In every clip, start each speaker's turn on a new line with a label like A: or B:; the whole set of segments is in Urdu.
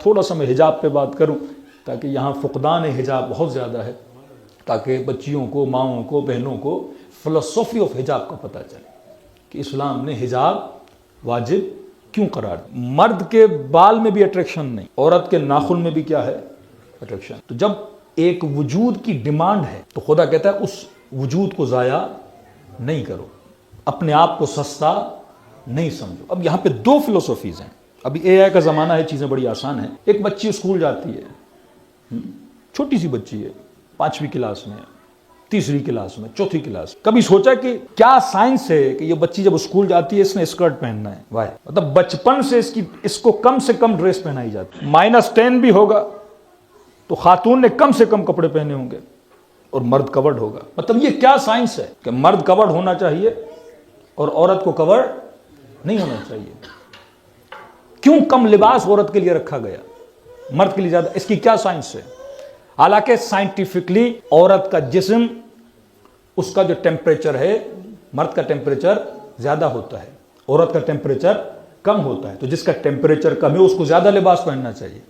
A: تھوڑا سا میں حجاب پہ بات کروں تاکہ یہاں فقدان حجاب بہت زیادہ ہے، تاکہ بچیوں کو، ماؤں کو، بہنوں کو فلسفی آف حجاب کا پتہ چلے کہ اسلام نے حجاب واجب کیوں قرار دیا۔ مرد کے بال میں بھی اٹریکشن نہیں، عورت کے ناخن میں بھی کیا ہے؟ اٹریکشن۔ تو جب ایک وجود کی ڈیمانڈ ہے تو خدا کہتا ہے اس وجود کو ضائع نہیں کرو، اپنے آپ کو سستا نہیں سمجھو۔ اب یہاں پہ دو فلسفیز ہیں۔ ابھی اے آئی کا زمانہ ہے، چیزیں بڑی آسان ہیں۔ ایک بچی اسکول جاتی ہے، چھوٹی سی بچی ہے، 5ویں کلاس میں، 3ری کلاس میں، 4تھی کلاس۔ کبھی سوچا کہ کیا سائنس ہے کہ یہ بچی جب اسکول جاتی ہے اس نے اسکرٹ پہننا ہے؟ وائی؟ مطلب بچپن سے اس کو کم سے کم ڈریس پہنائی جاتی ہے۔ -10 بھی ہوگا تو خاتون نے کم سے کم کپڑے پہنے ہوں گے اور مرد کورڈ ہوگا۔ مطلب یہ کیا سائنس ہے کہ مرد کورڈ ہونا چاہیے اور عورت کو کورڈ نہیں ہونا چاہیے؟ کیوں کم لباس عورت کے لیے رکھا گیا، مرد کے لیے زیادہ؟ اس کی کیا سائنس ہے؟ حالانکہ سائنٹیفکلی عورت کا جسم، اس کا جو ٹیمپریچر ہے، مرد کا ٹیمپریچر زیادہ ہوتا ہے، عورت کا ٹیمپریچر کم ہوتا ہے۔ تو جس کا ٹیمپریچر کم ہے اس کو زیادہ لباس پہننا چاہیے،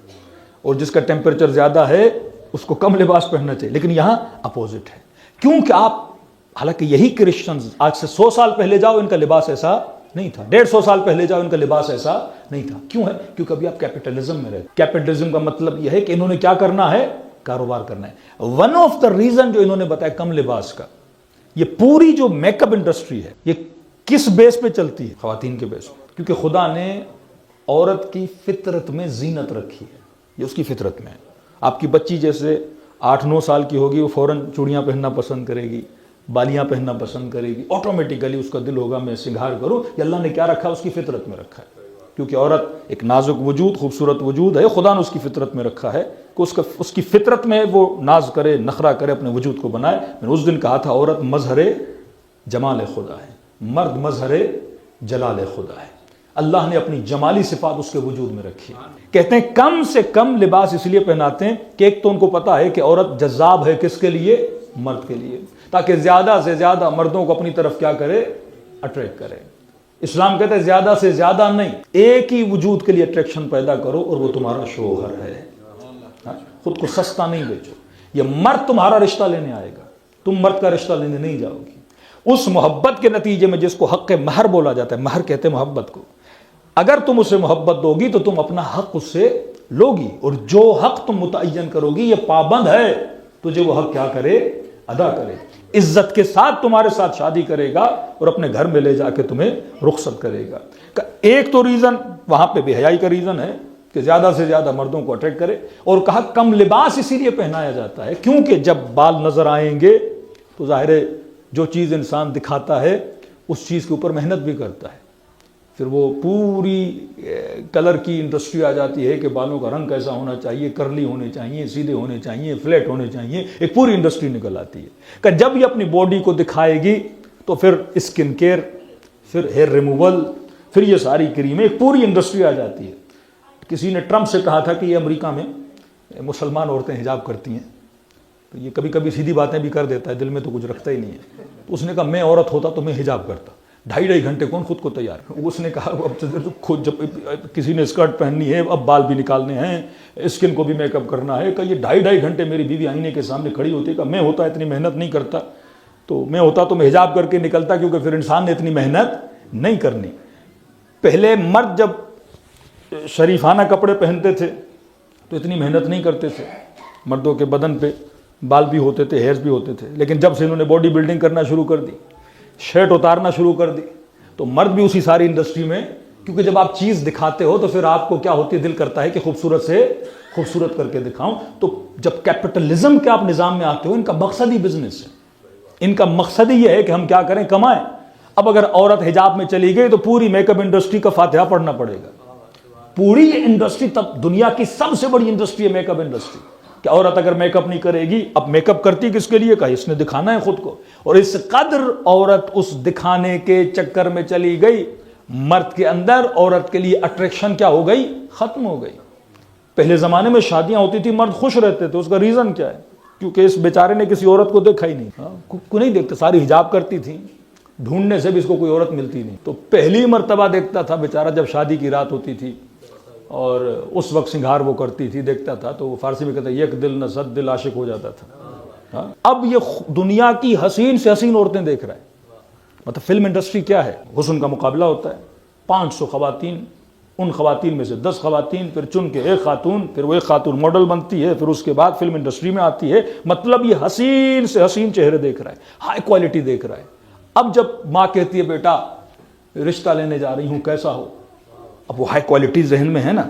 A: اور جس کا ٹیمپریچر زیادہ ہے اس کو کم لباس پہننا چاہیے۔ لیکن یہاں اپوزٹ ہے، کیونکہ حالانکہ یہی کرسچنز آج سے 100 سال پہلے جاؤ ان کا لباس ایسا نہیں تھا، 150 سال پہلے جاؤ ان کا لباس ایسا نہیں تھا۔ کیوں ہے؟ کیونکہ ابھی آپ کیپٹلزم میں رہتے۔ کیپٹلزم کا مطلب یہ ہے کہ انہوں نے کیا کرنا ہے؟ کاروبار کرنا ہے۔ ون آف دا ریزن جو انہوں نے بتایا کم لباس کا، یہ پوری جو میک اپ انڈسٹری ہے یہ کس بیس پہ چلتی ہے؟ خواتین کے بیس پہ۔ کیونکہ خدا نے عورت کی فطرت میں زینت رکھی ہے، یہ اس کی فطرت میں ہے۔ آپ کی بچی جیسے 8-9 سال کی ہوگی، وہ فوراً چوڑیاں پہننا پسند کرے گی، بالیاں پہننا پسند کرے گی، آٹومیٹیکلی اس کا دل ہوگا میں سنگھار کروں۔ یہ اللہ نے کیا رکھا؟ اس کی فطرت میں رکھا ہے۔ کیونکہ عورت ایک نازک وجود، خوبصورت وجود ہے، خدا نے اس کی فطرت میں رکھا ہے کہ اس کی فطرت میں وہ ناز کرے، نخرہ کرے، اپنے وجود کو بنائے۔ میں نے اس دن کہا تھا عورت مظہر جمال خدا ہے، مرد مظہر جلال خدا ہے۔ اللہ نے اپنی جمالی صفات اس کے وجود میں رکھی۔ کہتے ہیں کم سے کم لباس اس لیے پہناتے ہیں کہ ایک تو ان کو پتا ہے کہ عورت جذاب ہے کس کے لیے؟ مرد کے لیے، تاکہ زیادہ سے زیادہ مردوں کو اپنی طرف کیا کرے؟ اٹریکٹ کرے۔ اسلام کہتا ہے زیادہ سے زیادہ نہیں، ایک ہی وجود کے لیے اٹریکشن پیدا کرو اور وہ تمہارا شوہر ہے۔ خود کو سستا نہیں بیچو۔ یہ مرد تمہارا رشتہ لینے آئے گا، تم مرد کا رشتہ لینے نہیں جاؤ گی۔ اس محبت کے نتیجے میں جس کو حق مہر بولا جاتا ہے، مہر کہتے ہیں محبت کو، اگر تم اسے محبت دو گی تو تم اپنا حق اس سے لوگی، اور جو حق تم متعین کرو گی یہ پابند ہے تجھے وہ حق کیا کرے؟ ادا کرے، عزت کے ساتھ تمہارے ساتھ شادی کرے گا اور اپنے گھر میں لے جا کے تمہیں رخصت کرے گا۔ ایک تو ریزن وہاں پہ بے حیائی کا ریزن ہے کہ زیادہ سے زیادہ مردوں کو اٹریکٹ کرے، اور کہا کم لباس اسی لیے پہنایا جاتا ہے کیونکہ جب بال نظر آئیں گے تو ظاہر ہے جو چیز انسان دکھاتا ہے اس چیز کے اوپر محنت بھی کرتا ہے۔ پھر وہ پوری کلر کی انڈسٹری آ جاتی ہے کہ بالوں کا رنگ کیسا ہونا چاہیے، کرلی ہونے چاہیے، سیدھے ہونے چاہیے، فلیٹ ہونے چاہیے، ایک پوری انڈسٹری نکل آتی ہے کہ جب یہ اپنی باڈی کو دکھائے گی تو پھر اسکن کیئر، پھر ہیئر ریموول، پھر یہ ساری کریمیں، ایک پوری انڈسٹری آ جاتی ہے۔ کسی نے ٹرمپ سے کہا تھا کہ یہ امریکہ میں مسلمان عورتیں حجاب کرتی ہیں، تو یہ کبھی کبھی سیدھی باتیں بھی کر دیتا ہے، دل میں تو کچھ رکھتا ہی نہیں ہے۔ تو اس نے کہا میں عورت ہوتا تو میں حجاب کرتا، 2.5 گھنٹے کون خود کو تیار۔ اس نے کہا اب خود جب کسی نے اسکرٹ پہننی ہے، اب بال بھی نکالنے ہیں، اسکن کو بھی میک اپ کرنا ہے، کہ یہ 2.5 گھنٹے میری بیوی آئینے کے سامنے کھڑی ہوتی ہے، کہ میں ہوتا اتنی محنت نہیں کرتا، تو میں ہوتا تو میں حجاب کر کے نکلتا، کیونکہ پھر انسان نے اتنی محنت نہیں کرنی۔ پہلے مرد جب شریفانہ کپڑے پہنتے تھے تو اتنی محنت نہیں کرتے تھے، مردوں کے بدن پہ بال بھی ہوتے تھے، ہیئرز بھی ہوتے تھے، لیکن جب سے انہوں نے باڈی بلڈنگ کرنا شروع کر دی، شرٹ اتارنا شروع کر دی، تو مرد بھی اسی ساری انڈسٹری میں، کیونکہ جب آپ چیز دکھاتے ہو تو پھر آپ کو کیا ہوتی ہے؟ دل کرتا ہے کہ خوبصورت سے خوبصورت کر کے دکھاؤں۔ تو جب کیپٹلزم کے آپ نظام میں آتے ہو، ان کا مقصد ہی بزنس ہے، ان کا مقصد ہی یہ ہے کہ ہم کیا کریں؟ کمائیں۔ اب اگر عورت حجاب میں چلی گئی تو پوری میک اپ انڈسٹری کا فاتحہ پڑھنا پڑے گا۔ پوری انڈسٹری، تب دنیا کی سب سے بڑی انڈسٹری ہے میک اپ انڈسٹری، کہ عورت اگر میک اپ نہیں کرے گی، اب میک اپ کرتی کس کے لیے؟ کہا اس نے دکھانا ہے خود کو، اور اس قدر عورت اس دکھانے کے چکر میں چلی گئی، مرد کے اندر عورت کے لیے اٹریکشن کیا ہو گئی؟ ختم ہو گئی۔ پہلے زمانے میں شادیاں ہوتی تھی، مرد خوش رہتے تھے، اس کا ریزن کیا ہے؟ کیونکہ اس بیچارے نے کسی عورت کو دیکھا ہی نہیں، کو نہیں دیکھتے، ساری حجاب کرتی تھی، ڈھونڈنے سے بھی اس کو کوئی عورت ملتی نہیں، تو پہلی مرتبہ دیکھتا تھا بیچارہ جب شادی کی رات ہوتی تھی، اور اس وقت سنگھار وہ کرتی تھی، دیکھتا تھا تو وہ فارسی میں کہتا ہے یک دل نہ صد دل عاشق ہو جاتا تھا. اب یہ دنیا کی حسین سے حسین عورتیں دیکھ رہا ہے. مطلب فلم انڈسٹری کیا ہے؟ حسن کا مقابلہ ہوتا ہے. 500 خواتین، ان خواتین میں سے 10 خواتین، پھر چن کے ایک خاتون، پھر وہ ایک خاتون ماڈل بنتی ہے، پھر اس کے بعد فلم انڈسٹری میں آتی ہے. مطلب یہ حسین سے حسین چہرے دیکھ رہا ہے، ہائی کوالٹی دیکھ رہا ہے. اب جب ماں کہتی ہے بیٹا رشتہ لینے جا رہی ہوں کیسا ہو، اب وہ ہائی کوالٹی ذہن میں ہے نا،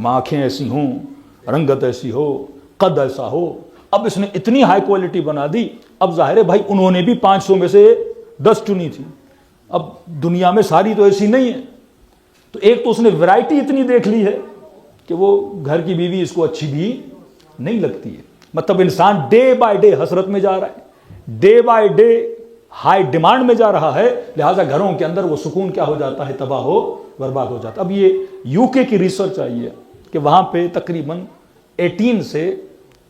A: آنکھیں ایسی ہوں، رنگت ایسی ہو، قد ایسا ہو. اب اس نے اتنی ہائی کوالٹی بنا دی. اب ظاہر ہے بھائی انہوں نے بھی 500 میں سے 10 چنی تھی. اب دنیا میں ساری تو ایسی نہیں ہے، تو ایک تو اس نے ویرائٹی اتنی دیکھ لی ہے کہ وہ گھر کی بیوی اس کو اچھی بھی نہیں لگتی ہے. مطلب انسان ڈے بائی ڈے حسرت میں جا رہا ہے، day by day high demand میں جا رہا ہے. لہٰذا گھروں کے اندر وہ سکون کیا ہو جاتا ہے؟ تباہ ہو برباد ہو جاتا. اب یہ یو کے کی ریسرچ آئی ہے کہ وہاں پہ تقریباً 18 سے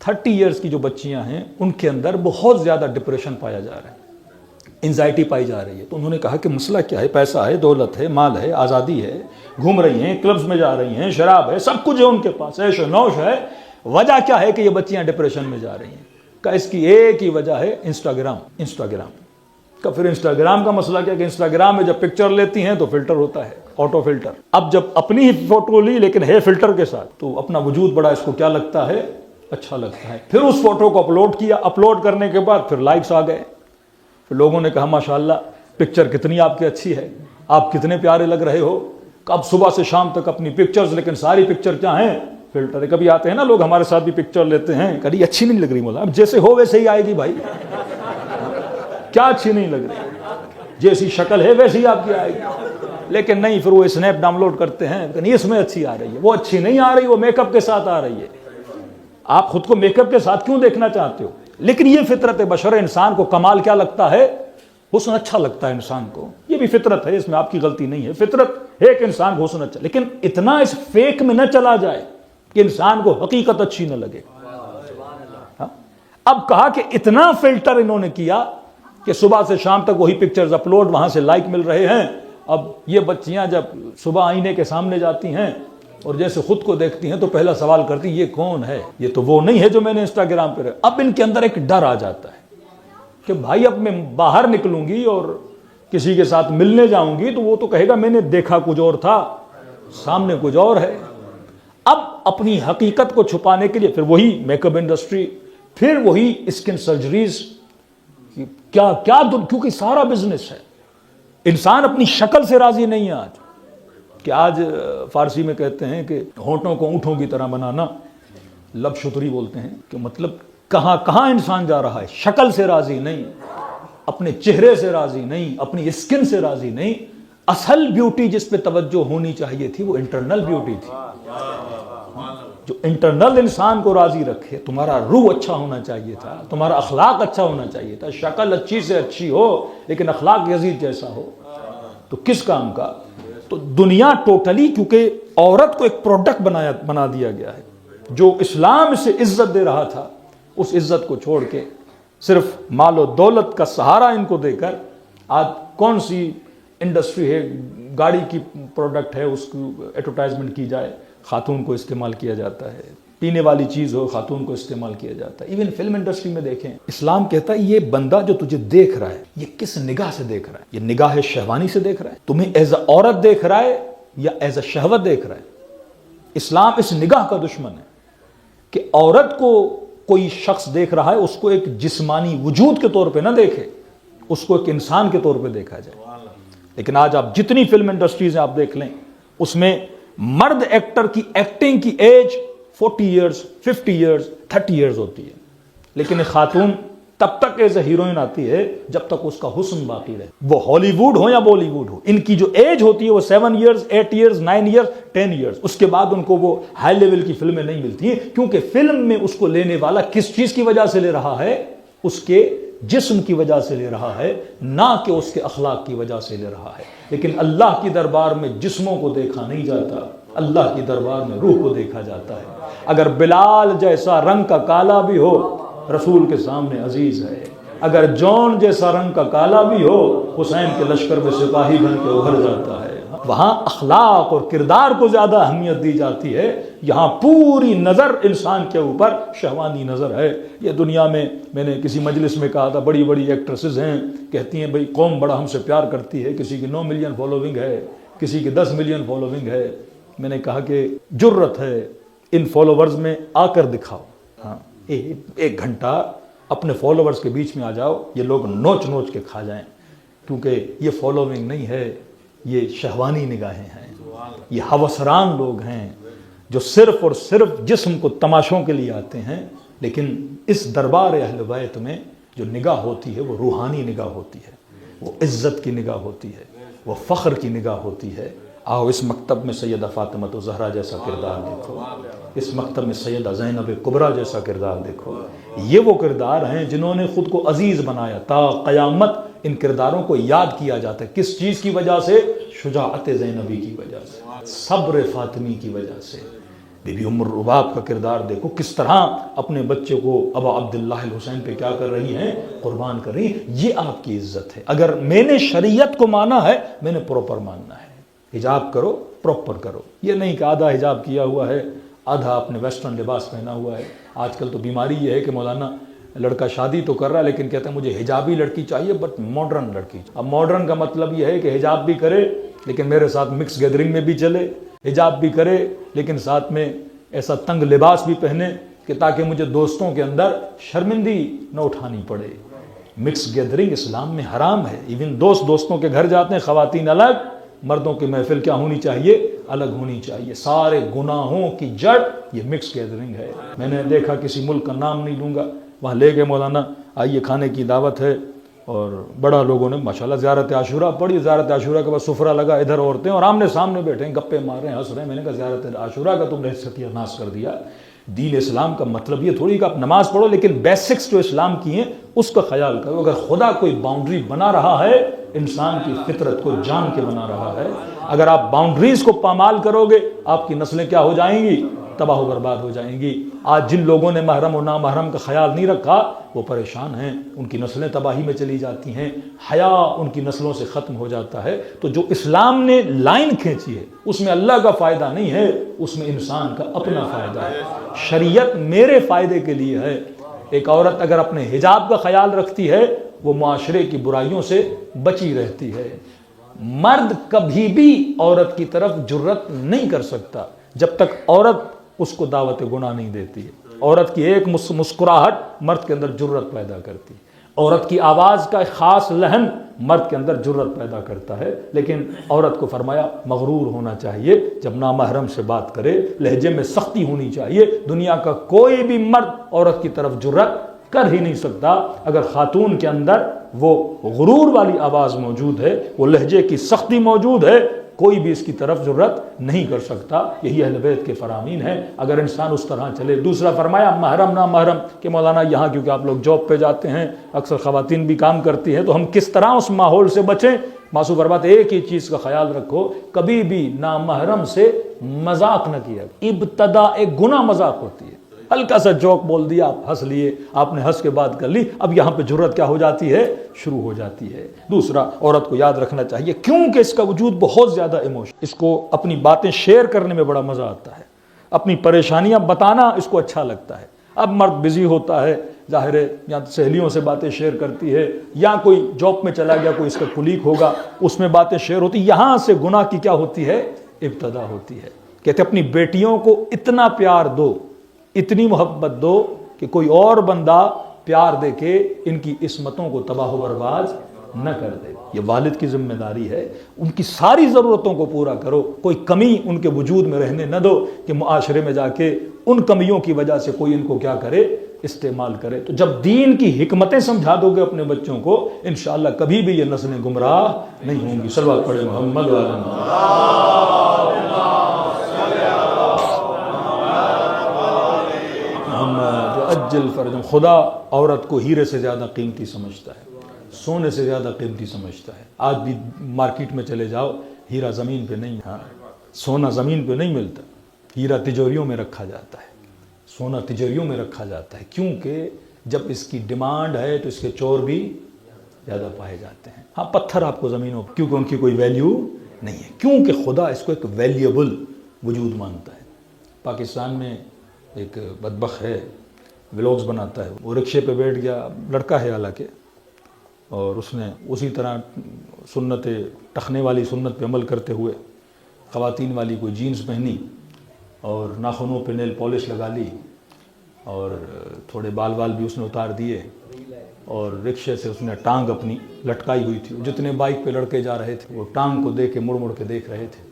A: 30 ایئرز کی جو بچیاں ہیں ان کے اندر بہت زیادہ ڈپریشن پایا جا رہا ہے، انزائٹی پائی جا رہی ہے. تو انہوں نے کہا کہ مسئلہ کیا ہے؟ پیسہ ہے، دولت ہے، مال ہے، آزادی ہے، گھوم رہی ہیں، کلبز میں جا رہی ہیں، شراب ہے، سب کچھ ہے ان کے پاس، عیش و نوش ہے. وجہ کیا ہے کہ یہ بچیاں ڈپریشن میں جا رہی ہیں؟ کہ اس کی ایک ہی وجہ ہے انسٹاگرام کا. پھر انسٹاگرام کا مسئلہ کیا کہ انسٹاگرام میں جب پکچر لیتی ہیں تو فلٹر ہوتا ہے، آٹو فلٹر. اب جب اپنی ہی فوٹو لی لیکن ہے فلٹر کے ساتھ، تو اپنا وجود بڑا اس کو کیا لگتا ہے؟ اچھا لگتا ہے. پھر اس فوٹو کو اپلوڈ کیا، اپلوڈ کرنے کے بعد پھر لائکس آ گئے. پھر لوگوں نے کہا ماشاءاللہ پکچر کتنی آپ کی اچھی ہے، آپ کتنے پیارے لگ رہے ہو. اب صبح سے شام تک اپنی پکچرز، لیکن ساری پکچر کیا ہیں؟ فلٹر. کبھی آتے ہیں نا لوگ ہمارے ساتھ بھی پکچر لیتے ہیں، کبھی اچھی نہیں لگ رہی مولا. اب جیسے ہو ویسے ہی آئے گی بھائی، کیا اچھی نہیں لگ رہی؟ جیسی شکل ہے ویسی آپ کی آئے گی. لیکن نہیں، پھر وہ اسنیپ ڈاؤن لوڈ کرتے ہیں کہ اس میں اچھی آ رہی ہے. وہ اچھی نہیں آ رہی، وہ میک اپ کے ساتھ آ رہی ہے. آپ خود کو میک اپ کے ساتھ کیوں دیکھنا چاہتے ہو؟ لیکن یہ فطرت بشر، انسان کو کمال کیا لگتا ہے؟ حسن اچھا لگتا ہے انسان کو. یہ بھی فطرت ہے، اس میں آپ کی غلطی نہیں ہے. فطرت ہے کہ انسان کو حسن اچھا، لیکن اتنا اس فیک میں نہ چلا جائے کہ انسان کو حقیقت اچھی نہ لگے. اب کہا کہ اتنا فلٹر انہوں نے کیا کہ صبح سے شام تک وہی پکچرز اپلوڈ، وہاں سے لائک مل رہے ہیں. اب یہ بچیاں جب صبح آئینے کے سامنے جاتی ہیں اور جیسے خود کو دیکھتی ہیں تو پہلا سوال کرتی یہ کون ہے؟ یہ تو وہ نہیں ہے جو میں نے انسٹاگرام پہ. اب ان کے اندر ایک ڈر آ جاتا ہے کہ بھائی اب میں باہر نکلوں گی اور کسی کے ساتھ ملنے جاؤں گی تو وہ تو کہے گا میں نے دیکھا کچھ اور تھا، سامنے کچھ اور ہے. اب اپنی حقیقت کو چھپانے کے لیے پھر وہی میک اپ انڈسٹری، پھر وہی اسکن سرجریز، کیا کیونکہ سارا بزنس ہے. انسان اپنی شکل سے راضی نہیں ہے آج. کہ آج فارسی میں کہتے ہیں کہ ہونٹوں کو اونٹوں کی طرح بنانا، لب شتری بولتے ہیں، کہ مطلب کہاں کہاں انسان جا رہا ہے. شکل سے راضی نہیں، اپنے چہرے سے راضی نہیں، اپنی اسکن سے راضی نہیں. اصل بیوٹی جس پہ توجہ ہونی چاہیے تھی وہ انٹرنل بیوٹی تھی، جو انٹرنل انسان کو راضی رکھے. تمہارا روح اچھا ہونا چاہیے تھا، تمہارا اخلاق اچھا ہونا چاہیے تھا. شکل اچھی سے اچھی ہو لیکن اخلاق یزید جیسا ہو تو کس کام کا. تو دنیا ٹوٹلی، کیونکہ عورت کو ایک پروڈکٹ بنا دیا گیا ہے. جو اسلام سے عزت دے رہا تھا اس عزت کو چھوڑ کے صرف مال و دولت کا سہارا ان کو دے کر آج کون سی انڈسٹری ہے، گاڑی کی پروڈکٹ ہے، اس کو ایڈورٹائزمنٹ کی جائے، خاتون کو استعمال کیا جاتا ہے. پینے والی چیز ہو، خاتون کو استعمال کیا جاتا ہے. ایون فلم انڈسٹری میں دیکھیں، اسلام کہتا ہے یہ بندہ جو تجھے دیکھ رہا ہے یہ کس نگاہ سے دیکھ رہا ہے؟ یہ نگاہ شہوانی سے دیکھ رہا ہے، تمہیں ایز اے عورت دیکھ رہا ہے یا ایز اے شہوت دیکھ رہا ہے؟ اسلام اس نگاہ کا دشمن ہے کہ عورت کو کوئی شخص دیکھ رہا ہے اس کو ایک جسمانی وجود کے طور پہ نہ دیکھے، اس کو ایک انسان کے طور پہ دیکھا جائے. لیکن آج آپ جتنی فلم انڈسٹریز ہیں آپ دیکھ لیں، اس میں مرد ایکٹر کی ایکٹنگ کی ایج 40 ایئرز 50 ایئرز 30 ایئرز ہوتی ہے، لیکن ایک خاتون تب تک ایز اے ہیروئن آتی ہے جب تک اس کا حسن باقی رہے. وہ ہالی ووڈ ہو یا بالی ووڈ ہو، ان کی جو ایج ہوتی ہے وہ 7 ایئرز 8 ایئرز 9 ایئرز 10 ایئرز. اس کے بعد ان کو وہ ہائی لیول کی فلمیں نہیں ملتی ہیں، کیونکہ فلم میں اس کو لینے والا کس چیز کی وجہ سے لے رہا ہے؟ اس کے جسم کی وجہ سے لے رہا ہے، نہ کہ اس کے اخلاق کی وجہ سے لے رہا ہے. لیکن اللہ کی دربار میں جسموں کو دیکھا نہیں جاتا، اللہ کی دربار میں روح کو دیکھا جاتا ہے. اگر بلال جیسا رنگ کا کالا بھی ہو رسول کے سامنے عزیز ہے، اگر جون جیسا رنگ کا کالا بھی ہو حسین کے لشکر میں سپاہی بن کے ابھر جاتا ہے. وہاں اخلاق اور کردار کو زیادہ اہمیت دی جاتی ہے، یہاں پوری نظر انسان کے اوپر شہوانی نظر ہے۔ یہ دنیا میں نے کسی مجلس میں کہا تھا، بڑی بڑی ایکٹریسز ہیں، کہتی ہیں بھئی قوم بڑا ہم سے پیار کرتی ہے، کسی کی 9 ملین فالوونگ ہے، کسی کی 10 ملین فالوونگ ہے۔ میں نے کہا کہ جرت ہے ان فالوورز میں آ کر دکھاؤ، ہاں 1 گھنٹہ اپنے فالوورز کے بیچ میں آ جاؤ، یہ لوگ نوچ نوچ کے کھا جائیں، کیونکہ یہ فالوونگ نہیں ہے، یہ شہوانی نگاہیں ہیں، یہ ہوسران لوگ ہیں جو صرف اور صرف جسم کو تماشوں کے لیے آتے ہیں۔ لیکن اس دربار اہل بیت میں جو نگاہ ہوتی ہے وہ روحانی نگاہ ہوتی ہے، وہ عزت کی نگاہ ہوتی ہے، وہ فخر کی نگاہ ہوتی ہے۔ آؤ اس مکتب میں سیدہ فاطمہ الزہرا جیسا کردار دیکھو، اس مکتب میں سیدہ زینب کبریٰ جیسا کردار دیکھو۔ یہ وہ کردار ہیں جنہوں نے خود کو عزیز بنایا، تا قیامت ان کرداروں کو یاد کیا جاتا ہے۔ کس چیز کی وجہ سے؟ شجاعت زینبی کی وجہ سے، صبر فاطمی کی وجہ سے۔ بی بی ام الرباب کا کردار دیکھو، کس طرح اپنے بچے کو ابا عبداللہ الحسین پہ کیا کر رہی ہیں؟ قربان کر رہی ہیں۔ یہ آپ کی عزت ہے۔ اگر میں نے شریعت کو مانا ہے، میں نے پراپر ماننا ہے۔ حجاب کرو، پراپر کرو، یہ نہیں کہ آدھا حجاب کیا ہوا ہے، آدھا اپنے ویسٹرن لباس پہنا ہوا ہے۔ آج کل تو بیماری یہ ہے کہ مولانا لڑکا شادی تو کر رہا ہے لیکن کہتا ہے مجھے حجابی لڑکی چاہیے، بٹ ماڈرن لڑکی۔ اب ماڈرن کا مطلب یہ ہے کہ حجاب بھی کرے لیکن میرے ساتھ مکس گیدرنگ میں بھی چلے، حجاب بھی کرے لیکن ساتھ میں ایسا تنگ لباس بھی پہنے کہ تاکہ مجھے دوستوں کے اندر شرمندگی نہ اٹھانی پڑے۔ مکس گیدرنگ اسلام میں حرام ہے۔ ایون دوستوں کے گھر جاتے ہیں، خواتین الگ، مردوں کی محفل کیا ہونی چاہیے؟ الگ ہونی چاہیے۔ سارے گناہوں کی جڑ یہ مکس گیدرنگ ہے۔ میں نے دیکھا، کسی ملک کا نام نہیں لوں گا، وہاں لے گئے مولانا، آئیے کھانے کی دعوت ہے، اور بڑا لوگوں نے ماشاءاللہ زیارت عاشورہ پڑھی۔ زیارت عاشورہ کے بعد سفرہ لگا، ادھر عورتیں اور آمنے سامنے بیٹھے ہیں، گپے مار رہے ہیں، ہنس رہے ہیں۔ میں نے کہا زیارت عاشورہ کا تم نے ستیہ ناش کر دیا۔ دین اسلام کا مطلب یہ تھوڑی کہ آپ نماز پڑھو، لیکن بیسکس جو اسلام کی ہیں اس کا خیال کرو۔ اگر خدا کوئی باؤنڈری بنا رہا ہے، انسان کی فطرت کو جان کے بنا رہا ہے، اگر آپ باؤنڈریز کو پامال کرو گے، آپ کی نسلیں کیا ہو جائیں گی؟ تباہ و برباد ہو جائیں گی۔ آج جن لوگوں نے محرم و نامحرم کا خیال نہیں رکھا وہ پریشان ہیں، ان کی نسلیں تباہی میں چلی جاتی ہیں، حیا ان کی نسلوں سے ختم ہو جاتا ہے۔ تو جو اسلام نے لائن کھینچی ہے اس میں اللہ کا فائدہ نہیں ہے، اس میں انسان کا اپنا فائدہ ہے۔ شریعت میرے فائدے کے لیے ہے۔ ایک عورت اگر اپنے حجاب کا خیال رکھتی ہے وہ معاشرے کی برائیوں سے بچی رہتی ہے۔ مرد کبھی بھی عورت کی طرف جرت نہیں کر سکتا جب تک عورت اس کو دعوت گناہ نہیں دیتی ہے۔ عورت کی ایک مسکراہٹ مرد کے اندر جرت پیدا کرتی ہے، عورت کی آواز کا ایک خاص لہن مرد کے اندر جرت پیدا کرتا ہے۔ لیکن عورت کو فرمایا مغرور ہونا چاہیے، جب نامحرم سے بات کرے لہجے میں سختی ہونی چاہیے۔ دنیا کا کوئی بھی مرد عورت کی طرف جرت کر ہی نہیں سکتا اگر خاتون کے اندر وہ غرور والی آواز موجود ہے، وہ لہجے کی سختی موجود ہے، کوئی بھی اس کی طرف جرت نہیں کر سکتا۔ یہی اہل بیت کے فرامین ہیں، اگر انسان اس طرح چلے۔ دوسرا فرمایا محرم نامحرم، کہ مولانا یہاں کیونکہ آپ لوگ جاب پہ جاتے ہیں، اکثر خواتین بھی کام کرتی ہیں، تو ہم کس طرح اس ماحول سے بچیں؟ معصوم فرماتے ایک ہی چیز کا خیال رکھو، کبھی بھی نامحرم سے مذاق نہ کیا۔ ابتدا ایک گناہ مذاق ہوتی ہے، ہلکا سا جوک بول دیا، آپ ہنس لیے، آپ نے ہنس کے بات کر لی، اب یہاں پہ جرت کیا ہو جاتی ہے؟ شروع ہو جاتی ہے۔ دوسرا، عورت کو یاد رکھنا چاہیے کیونکہ اس کا وجود بہت زیادہ ایموشن، اس کو اپنی باتیں شیئر کرنے میں بڑا مزہ آتا ہے، اپنی پریشانیاں بتانا اس کو اچھا لگتا ہے۔ اب مرد بزی ہوتا ہے، ظاہر ہے یا سہیلیوں سے باتیں شیئر کرتی ہے، یا کوئی جاب میں چلا گیا، کوئی اس کا کولیگ ہوگا، اس میں باتیں شیئر ہوتی، یہاں سے گناہ کی کیا ہوتی ہے؟ ابتدا ہوتی ہے۔ کہتے اپنی بیٹیوں کو اتنا پیار دو، اتنی محبت دو کہ کوئی اور بندہ پیار دے کے ان کی عصمتوں کو تباہ و برباد نہ کر دے۔ یہ والد کی ذمہ داری ہے، ان کی ساری ضرورتوں کو پورا کرو، کوئی کمی ان کے وجود میں رہنے نہ دو کہ معاشرے میں جا کے ان کمیوں کی وجہ سے کوئی ان کو کیا کرے؟ استعمال کرے۔ تو جب دین کی حکمتیں سمجھا دو گے اپنے بچوں کو، انشاءاللہ کبھی بھی یہ نسلیں گمراہ نہیں ہوں گی۔ صلوات پڑھیں محمد اجل فرج۔ خدا عورت کو ہیرے سے زیادہ قیمتی سمجھتا ہے، سونے سے زیادہ قیمتی سمجھتا ہے۔ آج بھی مارکیٹ میں چلے جاؤ، ہیرا زمین پہ نہیں، ہاں سونا زمین پہ نہیں ملتا، ہیرا تجوریوں میں رکھا جاتا ہے، سونا تجوریوں میں رکھا جاتا ہے، کیونکہ جب اس کی ڈیمانڈ ہے تو اس کے چور بھی زیادہ پائے جاتے ہیں۔ ہاں پتھر آپ کو زمینوں، کیونکہ ان کی کوئی ویلیو نہیں ہے، کیونکہ خدا اس کو ایک ویلیبل وجود مانتا ہے۔ پاکستان میں ایک بدبخت ہے، ولاگز بناتا ہے، وہ رکشے پہ بیٹھ گیا، لڑکا ہے حالانکہ، اور اس نے اسی طرح سنت ٹخنے والی سنت پہ عمل کرتے ہوئے خواتین والی کوئی جینز پہنی اور ناخنوں پہ نیل پالش لگا لی اور تھوڑے بال بھی اس نے اتار دیے، اور رکشے سے اس نے ٹانگ اپنی لٹکائی ہوئی تھی۔ جتنے بائک پہ لڑکے جا رہے تھے وہ ٹانگ کو دیکھ کے مڑ کے دیکھ رہے تھے،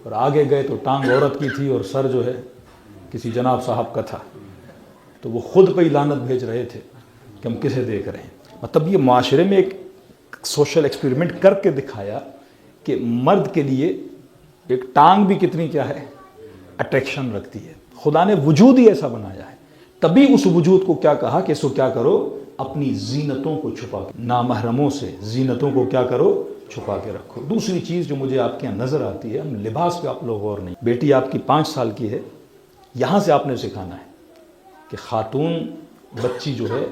A: اور آگے گئے تو ٹانگ عورت کی تھی اور سر جو ہے کسی جناب صاحب کا تھا، تو وہ خود پہ ہی لعنت بھیج رہے تھے کہ ہم کسے دیکھ رہے ہیں۔ مطلب یہ معاشرے میں ایک سوشل ایکسپیریمنٹ کر کے دکھایا کہ مرد کے لیے ایک ٹانگ بھی کتنی کیا ہے، اٹریکشن رکھتی ہے۔ خدا نے وجود ہی ایسا بنایا ہے، تبھی اس وجود کو کیا کہا کہ اس کو کیا کرو، اپنی زینتوں کو چھپا کے، نامحرموں سے زینتوں کو کیا کرو، چھپا کے رکھو۔ دوسری چیز جو مجھے آپ کے یہاں نظر آتی ہے، ہم لباس پہ آپ لوگ غور نہیں۔ بیٹی آپ کی 5 سال کی ہے، یہاں سے آپ نے سکھانا ہے کہ خاتون بچی جو ہے،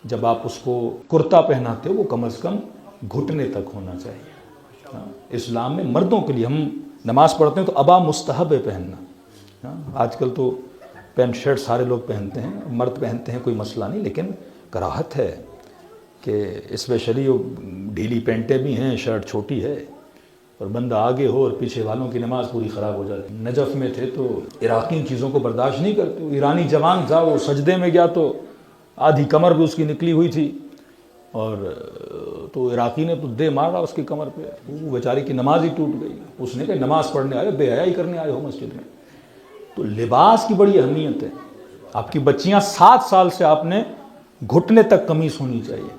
A: جب آپ اس کو کرتا پہناتے ہو وہ کم از کم گھٹنے تک ہونا چاہیے۔ اسلام میں مردوں کے لیے، ہم نماز پڑھتے ہیں تو ابا مستحب ہے پہننا۔ آج کل تو پینٹ شرٹ سارے لوگ پہنتے ہیں، مرد پہنتے ہیں، کوئی مسئلہ نہیں، لیکن کراہت ہے کہ اسپیشلی ڈھیلی پینٹیں بھی ہیں، شرٹ چھوٹی ہے اور بندہ آگے ہو اور پیچھے والوں کی نماز پوری خراب ہو جاتی۔ نجف میں تھے تو عراقی ان چیزوں کو برداشت نہیں کرتے۔ ایرانی جوان تھا، وہ سجدے میں گیا تو آدھی کمر بھی اس کی نکلی ہوئی تھی، اور تو عراقی نے تو دے مارا اس کی کمر پہ، وہ بیچاری کی نماز ہی ٹوٹ گئی۔ اس نے کہا نماز پڑھنے آئے، بے حیائی کرنے آئے ہو مسجد میں۔ تو لباس کی بڑی اہمیت ہے۔ آپ کی بچیاں 7 سال سے آپ نے گھٹنے تک قمیص ہونی چاہیے۔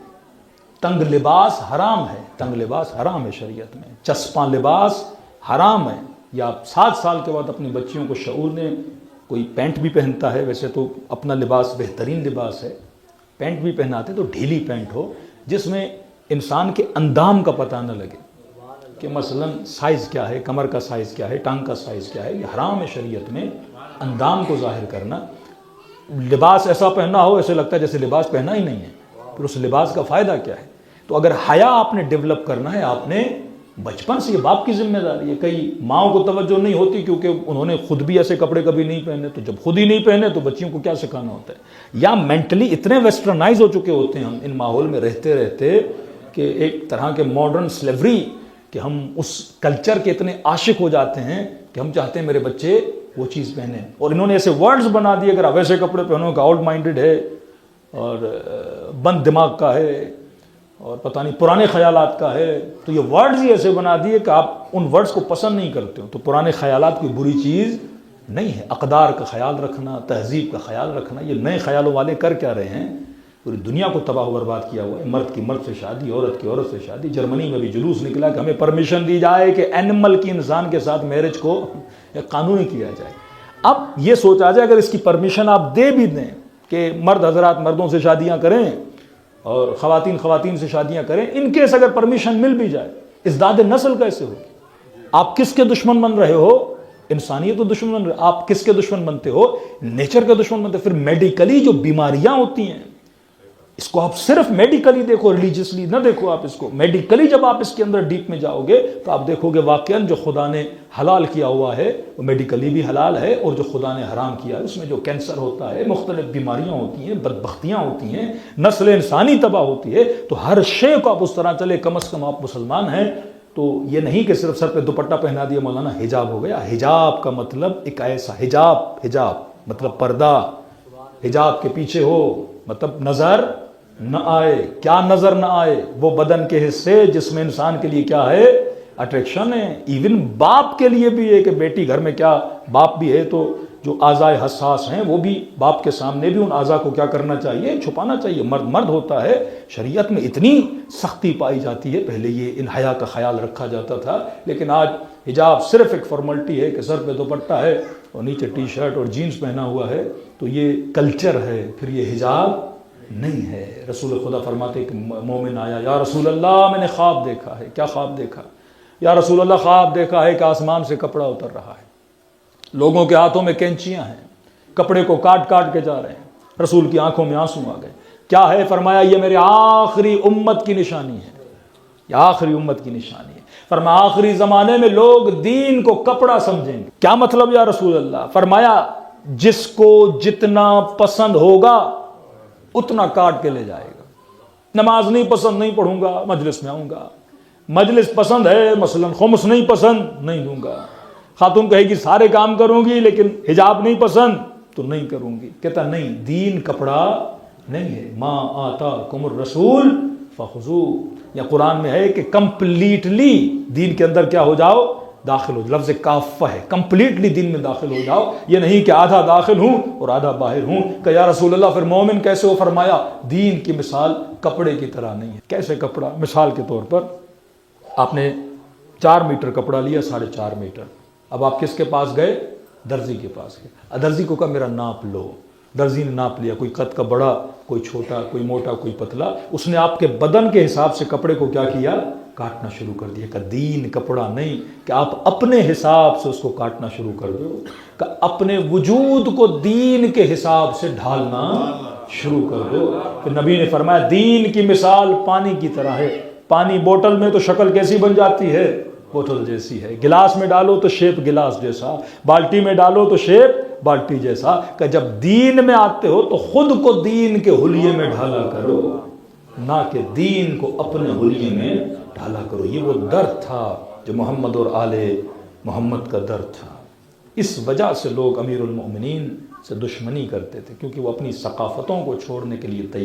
A: تنگ لباس حرام ہے، تنگ لباس حرام ہے شریعت میں، چسپاں لباس حرام ہے۔ یا 7 سال کے بعد اپنی بچیوں کو شعور نے، کوئی پینٹ بھی پہنتا ہے، ویسے تو اپنا لباس بہترین لباس ہے، پینٹ بھی پہناتے تو ڈھیلی پینٹ ہو جس میں انسان کے اندام کا پتہ نہ لگے کہ مثلا سائز کیا ہے، کمر کا سائز کیا ہے، ٹانگ کا سائز کیا ہے۔ یہ حرام ہے شریعت میں اندام کو ظاہر کرنا۔ لباس ایسا پہننا ہو ایسے لگتا ہے جیسے لباس پہنا ہی نہیں ہے، پھر اس لباس کا فائدہ کیا ہے؟ تو اگر حیا آپ نے ڈیولپ کرنا ہے، آپ نے بچپن سے، یہ باپ کی ذمہ داری ہے۔ کئی ماؤں کو توجہ نہیں ہوتی کیونکہ انہوں نے خود بھی ایسے کپڑے کبھی نہیں پہنے، تو جب خود ہی نہیں پہنے تو بچیوں کو کیا سکھانا ہوتا ہے؟ یا مینٹلی اتنے ویسٹرنائز ہو چکے ہوتے ہیں ہم ان ماحول میں رہتے رہتے کہ ایک طرح کے ماڈرن سلیوری، کہ ہم اس کلچر کے اتنے عاشق ہو جاتے ہیں کہ ہم چاہتے ہیں میرے بچے وہ چیز پہنے، اور انہوں نے ایسے ورڈز بنا دیے، اگر آپ ایسے کپڑے پہنو کہ آؤٹ مائنڈڈ ہے اور بند دماغ کا ہے اور پتہ نہیں پرانے خیالات کا ہے، تو یہ ورڈز ہی ایسے بنا دیے کہ آپ ان ورڈز کو پسند نہیں کرتے ہو۔ تو پرانے خیالات کوئی بری چیز نہیں ہے، اقدار کا خیال رکھنا، تہذیب کا خیال رکھنا۔ یہ نئے خیالوں والے کر کیا رہے ہیں؟ پوری دنیا کو تباہ و برباد کیا ہوا ہے۔ مرد کی مرد سے شادی، عورت کی عورت سے شادی۔ جرمنی میں بھی جلوس نکلا کہ ہمیں پرمیشن دی جائے کہ اینیمل کی انسان کے ساتھ میرج کو قانونی کیا جائے۔ اب یہ سوچ آ جائے اگر اس کی پرمیشن آپ دے بھی دیں کہ مرد حضرات مردوں سے شادیاں کریں اور خواتین خواتین سے شادیاں کریں، ان کیس اگر پرمیشن مل بھی جائے، ازداد نسل کیسے ہوگی؟ آپ کس کے دشمن بن رہے ہو؟ انسانیت تو دشمن بن رہے، آپ کس کے دشمن بنتے ہو؟ نیچر کے دشمن بنتے۔ پھر میڈیکلی جو بیماریاں ہوتی ہیں، اس کو آپ صرف میڈیکلی دیکھو، ریلیجیسلی نہ دیکھو۔ آپ اس کو میڈیکلی جب آپ اس کے اندر ڈیپ میں جاؤ گے تو آپ دیکھو گے واقعاً جو خدا نے حلال کیا ہوا ہے وہ میڈیکلی بھی حلال ہے، اور جو خدا نے حرام کیا ہے اس میں جو کینسر ہوتا ہے، مختلف بیماریاں ہوتی ہیں، بدبختیاں ہوتی ہیں، نسل انسانی تباہ ہوتی ہے۔ تو ہر شے کو آپ اس طرح چلے، کم از کم آپ مسلمان ہیں تو یہ نہیں کہ صرف سر پہ دوپٹہ پہنا دیا مولانا حجاب ہو گیا۔ حجاب کا مطلب ایک ایسا حجاب مطلب پردہ، حجاب کے پیچھے ہو مطلب نظر نہ آئے۔ کیا نظر نہ آئے؟ وہ بدن کے حصے جس میں انسان کے لیے کیا ہے، اٹریکشن ہے۔ ایون باپ کے لیے بھی ہے کہ بیٹی گھر میں کیا، باپ بھی ہے تو جو اعضائے حساس ہیں وہ بھی باپ کے سامنے بھی ان اعضاء کو کیا کرنا چاہیے، چھپانا چاہیے۔ مرد مرد ہوتا ہے۔ شریعت میں اتنی سختی پائی جاتی ہے، پہلے یہ ان حیا کا خیال رکھا جاتا تھا، لیکن آج حجاب صرف ایک فارملٹی ہے کہ سر پہ دوپٹہ ہے اور نیچے ٹی شرٹ اور جینز پہنا ہوا ہے، تو یہ کلچر ہے، پھر یہ حجاب نہیں ہے۔ رسول خدا فرماتے کہ مومن آیا، یا رسول اللہ میں نے خواب دیکھا ہے۔ کیا خواب دیکھا؟ یا رسول اللہ خواب دیکھا ہے کہ آسمان سے کپڑا اتر رہا ہے، لوگوں کے ہاتھوں میں کینچیاں ہیں، کپڑے کو کاٹ کاٹ کے جا رہے ہیں۔ رسول کی آنکھوں میں آنسو آ گئے۔ کیا ہے؟ فرمایا یہ میرے آخری امت کی نشانی ہے، یہ آخری امت کی نشانی ہے۔ فرمایا آخری زمانے میں لوگ دین کو کپڑا سمجھیں گے۔ کیا مطلب یا رسول اللہ؟ فرمایا جس کو جتنا پسند ہوگا اتنا کاٹ کے لے جائے گا۔ نماز نہیں پسند، نہیں پڑھوں گا، مجلس میں آؤں گا۔ مجلس پسند ہے، مثلا خمس نہیں پسند، نہیں دوں گا۔ خاتون کہے گی سارے کام کروں گی لیکن حجاب نہیں پسند تو نہیں کروں گی۔ کہتا نہیں، دین کپڑا نہیں ہے۔ ما آتاکم الرسول فخذوہ، یا قرآن میں ہے کہ کمپلیٹلی دین کے اندر کیا ہو جاؤ، داخل ہو جاؤ۔ لفظ کافہ ہے، کمپلیٹلی دین میں داخل ہو جاؤ، یہ نہیں کہ آدھا داخل ہوں اور آدھا باہر ہوں۔ کہ یا رسول اللہ پھر مومن کیسے ہو؟ فرمایا دین کی مثال کپڑے کی طرح نہیں ہے۔ کیسے کپڑا؟ مثال کے طور پر آپ نے 4 میٹر کپڑا لیا، 4.5 میٹر، اب آپ کس کے پاس گئے؟ درزی کے پاس گئے۔ درزی کو کہا میرا ناپ لو، درزی نے ناپ لیا، کوئی قد کا بڑا، کوئی چھوٹا، کوئی موٹا، کوئی پتلا۔ اس نے آپ کے بدن کے حساب سے کپڑے کو کیا کیا؟ کاٹنا شروع کر دیا۔ کہ دین کپڑا نہیں کہ آپ اپنے حساب سے اس کو کاٹنا شروع کر دو، کہ اپنے وجود کو دین کے حساب سے ڈھالنا شروع کر دو۔ کہ نبی نے فرمایا دین کی مثال پانی کی طرح ہے۔ پانی بوتل میں تو شکل کیسی بن جاتی ہے؟ بوتل جیسی ہے۔ گلاس میں ڈالو تو شیپ گلاس جیسا، بالٹی میں ڈالو تو شیپ بالٹی جیسا۔ کہ جب دین میں آتے ہو تو خود کو دین کے حلیے میں ڈھالا کرو، نہ کہ دین کو اپنے حلیے میں ڈھالا کرو۔ یہ وہ درد تھا جو محمد اور آل محمد کا درد تھا۔ اس وجہ سے لوگ امیر المؤمنین سے دشمنی کرتے تھے، کیونکہ وہ اپنی ثقافتوں کو چھوڑنے کے لیے تیار